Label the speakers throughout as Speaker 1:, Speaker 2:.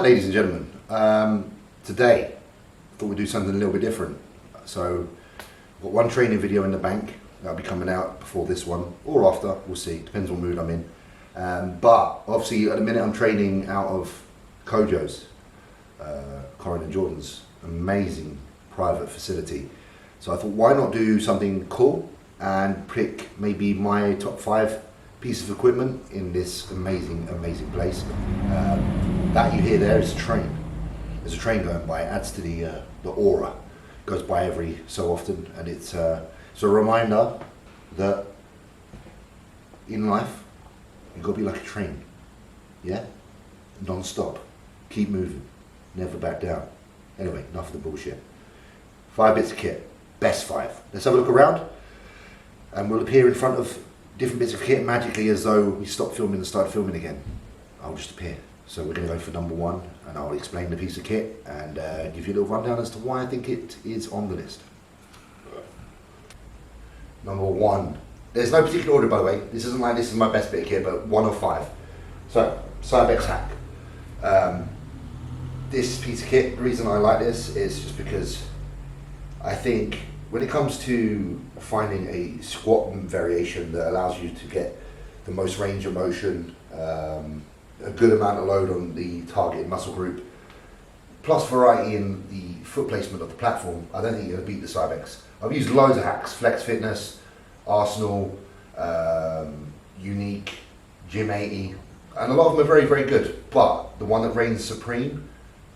Speaker 1: ladies and gentlemen, today I thought we'd do something a little bit different. So I've got one training video in the bank that'll be coming out before this one or after, we'll see, depends what mood I'm in. But obviously at the minute I'm training out of Kojo's, Corin and Jordan's amazing private facility. So I thought, why not do something cool and pick maybe my top 5 pieces of equipment in this amazing place. That you hear there is a train. There's a train going by. It adds to the aura. It goes by every so often, and it's a reminder that in life you've got to be like a train. Yeah, non-stop. Keep moving. Never back down. Anyway, enough of the bullshit. 5 bits of kit. Best 5. Let's have a look around, and we'll appear in front of different bits of kit magically as though we stopped filming and started filming again. I'll just appear. So we're going to go for number 1, and I'll explain the piece of kit and give you a little rundown as to why I think it is on the list. Number 1. There's no particular order, by the way. This isn't like this is my best bit of kit, but 1 of 5. So, Cybex Hack. This piece of kit, the reason I like this is just because I think when it comes to finding a squat variation that allows you to get the most range of motion, a good amount of load on the targeted muscle group, plus variety in the foot placement of the platform, I don't think you're going to beat the Cybex. I've used loads of hacks, Flex Fitness, Arsenal, Unique, Gym 80, and a lot of them are very, very good, but the one that reigns supreme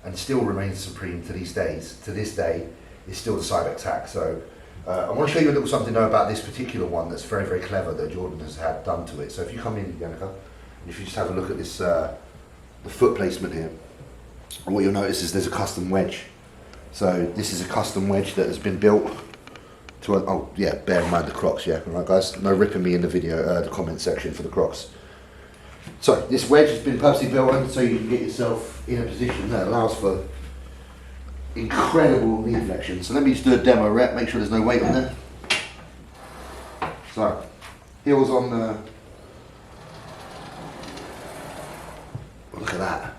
Speaker 1: and still remains supreme to this day, is still the Cybex Hack. So I want to show you a little something though about this particular one that's very, very clever that Jordan has had done to it. So if you come in, Yannicka, and if you just have a look at this, the foot placement here, what you'll notice is there's a custom wedge. So this is a custom wedge that has been built to, oh yeah, bear in mind the Crocs, yeah, alright guys, no ripping me in the video, the comment section for the Crocs. So this wedge has been purposely built in so you can get yourself in a position that allows for incredible knee flexion. So let me just do a demo rep, make sure there's no weight on there. So, heels on the, look at that.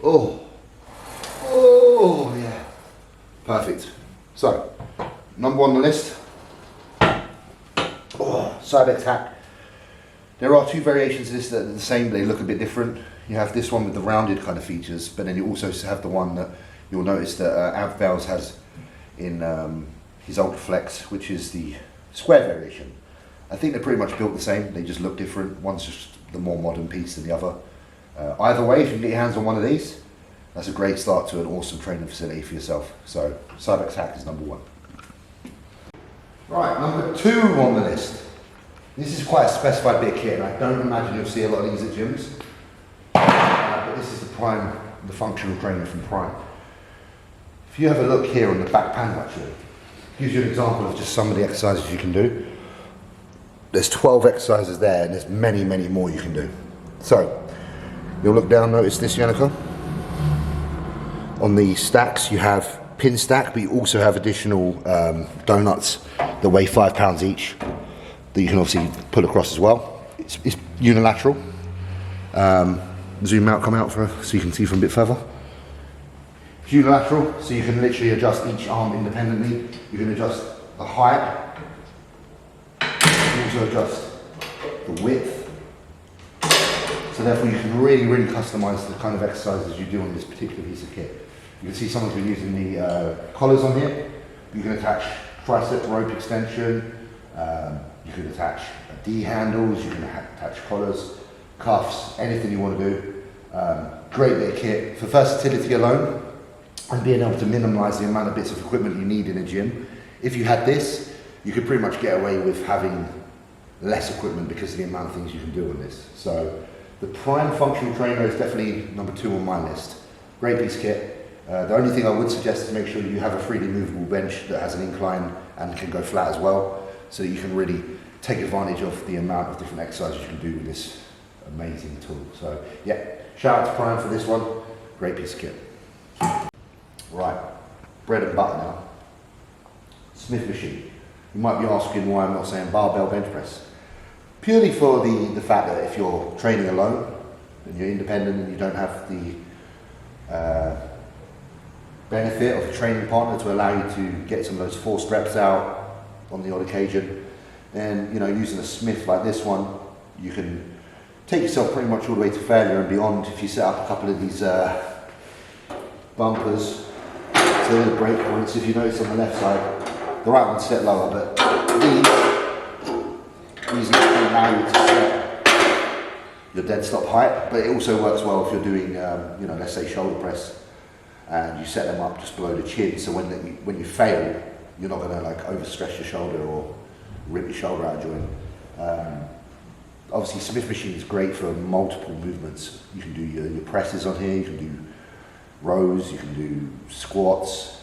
Speaker 1: Oh yeah, perfect. So, number 1 on the list, Cybex Hack. There are 2 variations of this that are the same, they look a bit different. You have this one with the rounded kind of features, but then you also have the one that you'll notice that Av Bales has in his Ultra Flex, which is the square variation. I think they're pretty much built the same, they just look different. One's just the more modern piece than the other. Either way, if you can get your hands on one of these, that's a great start to an awesome training facility for yourself. So, Cybex Hack is number 1. Right, number 2 on the list. This is quite a specified bit of kit, and I don't imagine you'll see a lot of these at gyms. But this is the functional trainer from Prime. If you have a look here on the back panel, actually, gives you an example of just some of the exercises you can do. There's 12 exercises there, and there's many, many more you can do. So, you'll look down, notice this, Yannicka. On the stacks, you have pin stack, but you also have additional donuts that weigh 5 pounds each that you can obviously pull across as well. It's unilateral. Zoom out, come out so you can see from a bit further. Unilateral, so you can literally adjust each arm independently. You can adjust the height, you can also adjust the width. So therefore you can really, really customize the kind of exercises you do on this particular piece of kit. You can see someone's been using the collars on here. You can attach tricep rope extension, you can attach D handles, you can attach collars, cuffs, anything you want to do. Great bit of kit for versatility alone, and being able to minimise the amount of bits of equipment you need in a gym. If you had this, you could pretty much get away with having less equipment because of the amount of things you can do on this. So the Prime functional trainer is definitely number 2 on my list. Great piece of kit. The only thing I would suggest is make sure you have a freely movable bench that has an incline and can go flat as well, so that you can really take advantage of the amount of different exercises you can do with this amazing tool. So yeah, shout out to Prime for this one. Great piece of kit. Right, bread and butter now. Smith machine. You might be asking why I'm not saying barbell bench press. Purely for the fact that if you're training alone and you're independent and you don't have the benefit of a training partner to allow you to get some of those forced reps out on the odd occasion. And using a Smith like this one, you can take yourself pretty much all the way to failure and beyond if you set up a couple of these bumpers. So the break points, if you notice on the left side, the right one's set lower, but these allow you to set your dead stop height, but it also works well if you're doing, let's say shoulder press, and you set them up just below the chin, so when you fail, you're not going to like overstress your shoulder or rip your shoulder out of joint. Obviously, Smith machine is great for multiple movements. You can do your presses on here, you can do rows, you can do squats.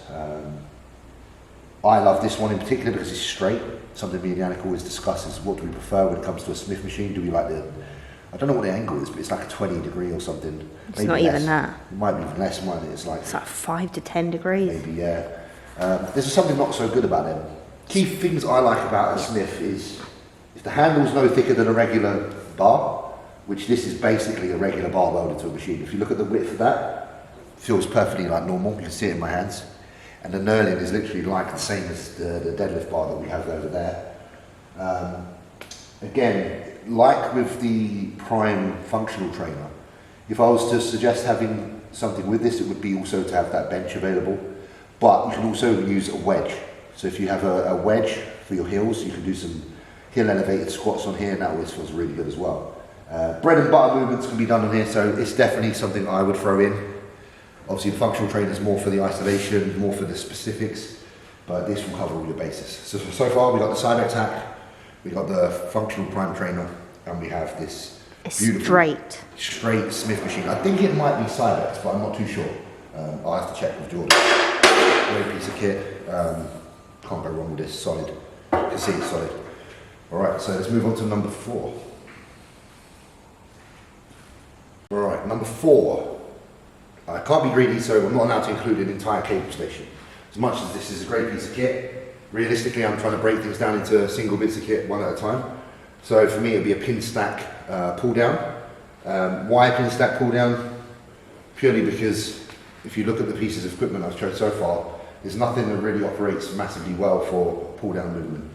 Speaker 1: I love this one in particular because it's straight. Something me and Yannick always discuss is what do we prefer when it comes to a Smith machine. Do we like I don't know what the angle is, but it's like a 20 degree or something.
Speaker 2: It's maybe not less. Even that.
Speaker 1: It might be even less, mightn't it? It's like
Speaker 2: 5 to 10 degrees.
Speaker 1: Maybe, yeah. There's something not so good about them. Key things I like about a Smith is if the handle's no thicker than a regular bar, which this is basically a regular bar welded to a machine. If you look at the width of that, it feels perfectly like normal. You can see it in my hands. And the knurling is literally like the same as the deadlift bar that we have over there. Again, like with the Prime functional trainer, if I was to suggest having something with this, it would be also to have that bench available. But you can also use a wedge. So if you have a wedge for your heels, you can do some heel elevated squats on here, and that always feels really good as well. Bread and butter movements can be done on here, so it's definitely something I would throw in. Obviously the functional trainer is more for the isolation, more for the specifics, but this will cover all your bases. So far we've got the Cybex Hack, we've got the functional Prime trainer, and we have this beautiful straight Smith machine. I think it might be Cybex, but I'm not too sure. I'll have to check with Jordan. Great piece of kit. Can't go wrong with this. Solid. You can see it's solid. Alright, so let's move on to number 4. Alright, number 4. I can't be greedy, so I'm not allowed to include an entire cable station. As much as this is a great piece of kit, realistically I'm trying to break things down into single bits of kit one at a time. So for me it would be a pin stack pull down. Why a pin stack pull down? Purely because if you look at the pieces of equipment I've showed so far, there's nothing that really operates massively well for pull down movement.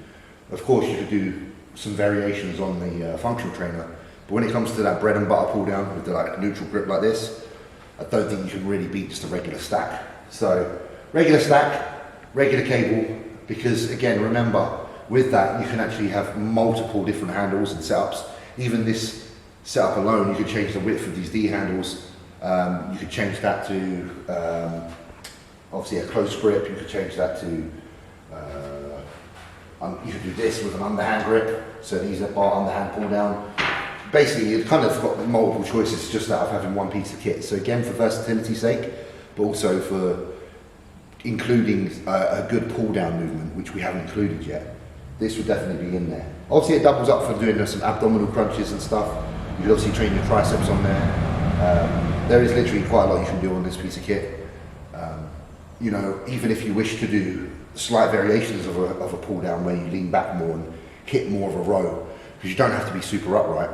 Speaker 1: Of course you could do some variations on the functional trainer, but when it comes to that bread and butter pull down with the neutral grip like this, I don't think you can really beat just a regular stack. So regular stack, regular cable, because again remember with that you can actually have multiple different handles and setups. Even this setup alone, you could change the width of these D handles. You could change that to obviously a close grip. You could change that to you could do this with an underhand grip, so these are bar underhand pull down. Basically, you've kind of got multiple choices just out of having one piece of kit. So again, for versatility's sake, but also for including a good pull down movement, which we haven't included yet, this would definitely be in there. Obviously, it doubles up for doing some abdominal crunches and stuff. You can obviously train your triceps on there. There is literally quite a lot you can do on this piece of kit. Even if you wish to do slight variations of a pull down where you lean back more and hit more of a row, because you don't have to be super upright.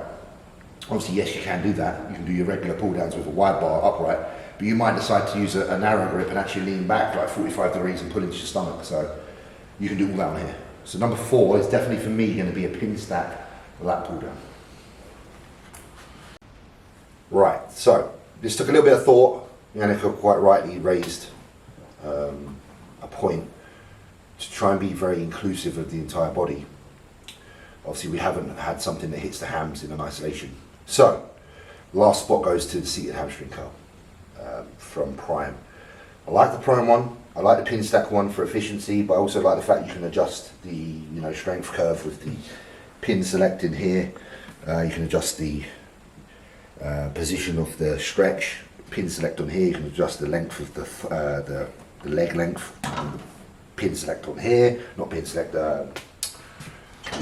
Speaker 1: Obviously, yes, you can do that. You can do your regular pull downs with a wide bar upright, but you might decide to use a narrow grip and actually lean back like 45 degrees and pull into your stomach. So you can do all that on here. So number 4 is definitely for me going to be a pin stack lat pull down. Right, so this took a little bit of thought. Yannick quite rightly raised a point to try and be very inclusive of the entire body. Obviously we haven't had something that hits the hams in an isolation. So, last spot goes to the seated hamstring curl from Prime. I like the Prime one, I like the pin stack one for efficiency, but I also like the fact you can adjust the strength curve with the pin select in here. You can adjust the position of the stretch, pin select on here, you can adjust the length of the leg length, pin select on here, not pin select, the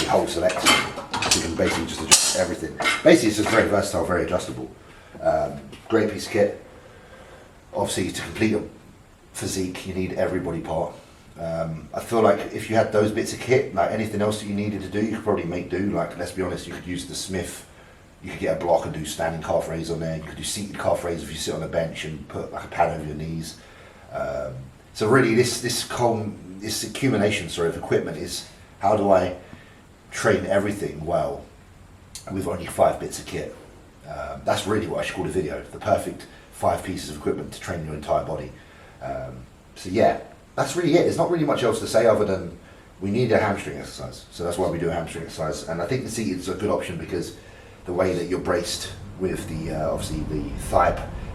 Speaker 1: whole select. So you can basically just adjust everything. Basically it's just very versatile, very adjustable. Great piece of kit. Obviously to complete a physique you need every body part. I feel like if you had those bits of kit, like anything else that you needed to do, you could probably make do. Like, let's be honest, you could use the Smith You could get a block and do standing calf raise on there. You could do seated calf raise if you sit on a bench and put like a pad over your knees. So really this accumulation of equipment is, how do I train everything well with only 5 bits of kit? That's really what I should call the video, the perfect 5 pieces of equipment to train your entire body. So yeah, that's really it. There's not really much else to say other than we need a hamstring exercise. So that's why we do a hamstring exercise. And I think the seated is a good option because the way that you're braced with the obviously the thigh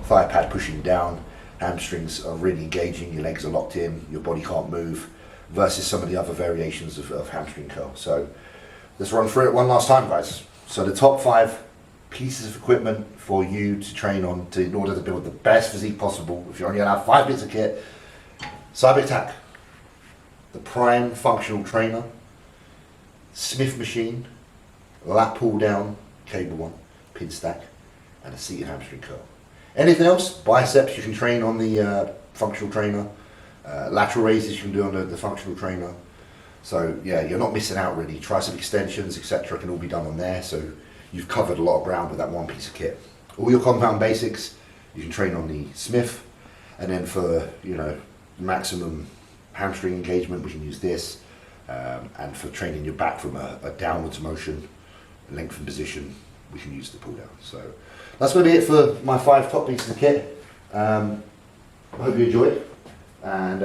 Speaker 1: pad pushing down, hamstrings are really engaging, your legs are locked in, your body can't move, versus some of the other variations of hamstring curl. So let's run through it one last time, guys. So the top 5 pieces of equipment for you to train on in order to build the best physique possible. If you only have 5 bits of kit: Cybex Hack, the Prime functional trainer, Smith machine, lat pull down, cable one, pin stack, and a seated hamstring curl. Anything else? Biceps you can train on the functional trainer. Lateral raises you can do on the functional trainer. So yeah, you're not missing out really. Tricep extensions, etc. can all be done on there. So you've covered a lot of ground with that one piece of kit. All your compound basics you can train on the Smith, and then for maximum hamstring engagement we can use this, and for training your back from a downwards motion, lengthened position, we can use the pull down. So that's going to be it for my 5 top pieces of kit. I hope you enjoyed, and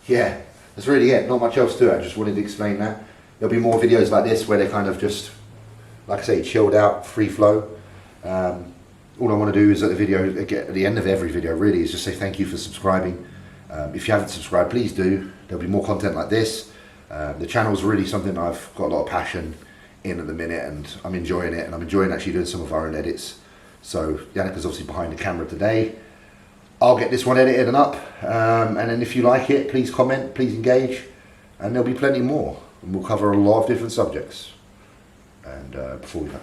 Speaker 1: yeah, that's really it. Not much else to it. I just wanted to explain that. There'll be more videos like this where they're kind of just, like I say, chilled out, free flow. All I want to do is at the end of every video really is just say thank you for subscribing. If you haven't subscribed, please do. There'll be more content like this. The channel is really something I've got a lot of passion in at the minute, and I'm enjoying it, and I'm enjoying actually doing some of our own edits. So Jannika's obviously behind the camera today. I'll get this one edited and up, and then if you like it, please comment, please engage, and there'll be plenty more, and we'll cover a lot of different subjects. And before we go,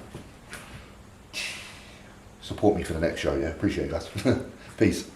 Speaker 1: support me for the next show, yeah? Appreciate it, guys. Peace.